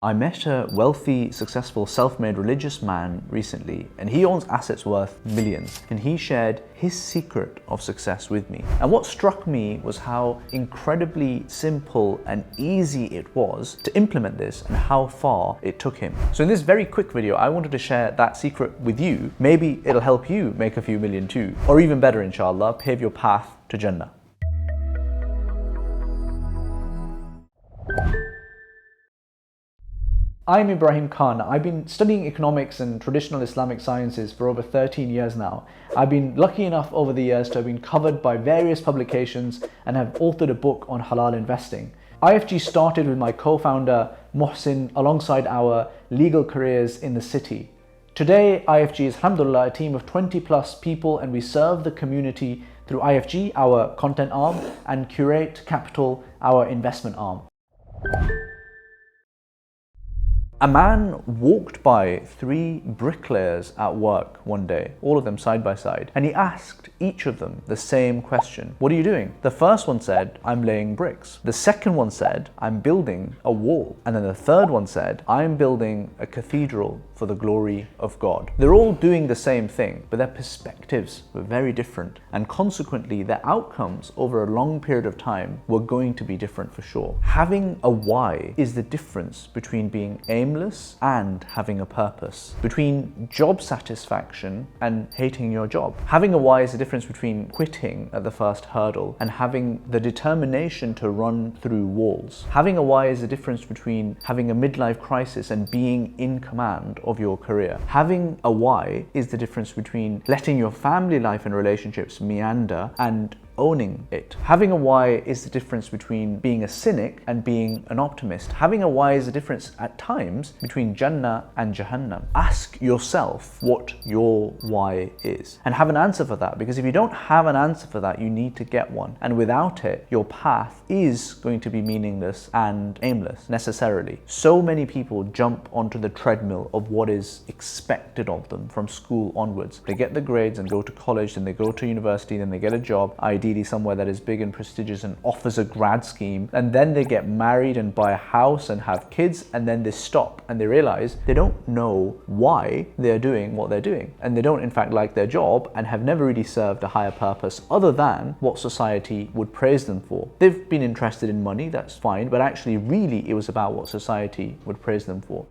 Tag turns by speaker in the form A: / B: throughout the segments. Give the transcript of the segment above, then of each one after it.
A: I met a wealthy, successful, self-made religious man recently, and he owns assets worth millions, and he shared his secret of success with me. And what struck me was how incredibly simple and easy it was to implement this and how far it took him. So in this very quick video, I wanted to share that secret with you. Maybe it'll help you make a few million too, or even better, inshallah, pave your path to Jannah. I'm Ibrahim Khan. I've been studying economics and traditional Islamic sciences for over 13 years now. I've been lucky enough over the years to have been covered by various publications and have authored a book on halal investing. IFG started with my co-founder Mohsin alongside our legal careers in the city. Today, IFG is, alhamdulillah, a team of 20 plus people, and we serve the community through IFG, our content arm, and Curate Capital, our investment arm. A man walked by 3 bricklayers at work one day, all of them side by side, and he asked each of them the same question. What are you doing? The first one said, I'm laying bricks. The second one said, I'm building a wall. And then the third one said, I'm building a cathedral for the glory of God. They're all doing the same thing, but their perspectives were very different, and consequently their outcomes over a long period of time were going to be different for sure. Having a why is the difference between being aimless and having a purpose, between job satisfaction and hating your job. Having a why is the difference between quitting at the first hurdle and having the determination to run through walls. Having a why is the difference between having a midlife crisis and being in command of your career. Having a why is the difference between letting your family life and relationships meander and owning it. Having a why is the difference between being a cynic and being an optimist. Having a why is the difference at times between Jannah and Jahannam. Ask yourself what your why is and have an answer for that, because if you don't have an answer for that, you need to get one. And without it, your path is going to be meaningless and aimless necessarily. So many people jump onto the treadmill of what is expected of them from school onwards. They get the grades and go to college, then they go to university, then they get a job, ideally somewhere that is big and prestigious and offers a grad scheme, and then they get married and buy a house and have kids, and then they stop and they realize they don't know why they're doing what they're doing, and they don't in fact like their job and have never really served a higher purpose other than what society would praise them for. They've been interested in money, that's fine, but actually really it was about what society would praise them for.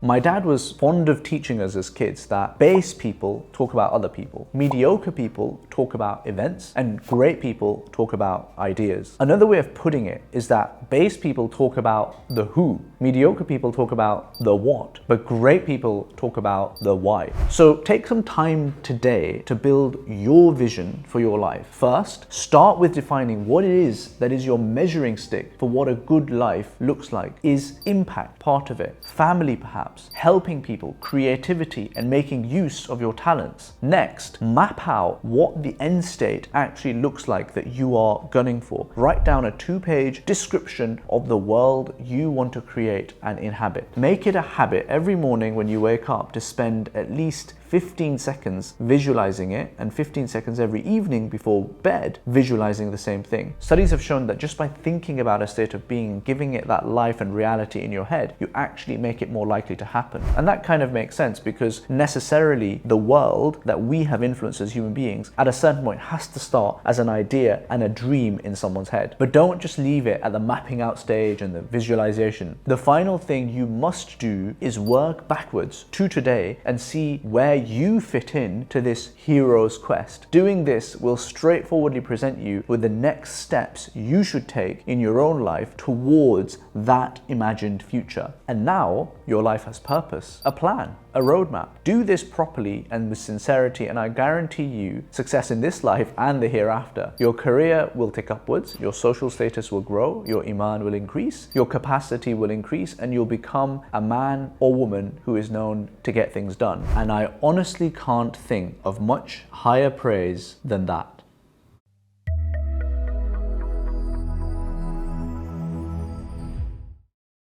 A: My dad was fond of teaching us as kids that base people talk about other people, mediocre people talk about events, and great people talk about ideas. Another way of putting it is that base people talk about the who, mediocre people talk about the what, but great people talk about the why. So take some time today to build your vision for your life. First, start with defining what it is that is your measuring stick for what a good life looks like. Is impact part of it? Family perhaps? Helping people, creativity, and making use of your talents. Next, map out what the end state actually looks like that you are gunning for. Write down a 2-page description of the world you want to create and inhabit. Make it a habit every morning when you wake up to spend at least 15 seconds visualizing it, and 15 seconds every evening before bed visualizing the same thing. Studies have shown that just by thinking about a state of being, giving it that life and reality in your head, you actually make it more likely to happen. And that kind of makes sense, because necessarily the world that we have influenced as human beings at a certain point has to start as an idea and a dream in someone's head. But don't just leave it at the mapping out stage and the visualization. The final thing you must do is work backwards to today and see where you fit in to this hero's quest. Doing this will straightforwardly present you with the next steps you should take in your own life towards that imagined future. And now your life has purpose, a plan, a roadmap. Do this properly and with sincerity, and I guarantee you success in this life and the hereafter. Your career will tick upwards, your social status will grow, your iman will increase, your capacity will increase, and you'll become a man or woman who is known to get things done. And I honestly can't think of much higher praise than that.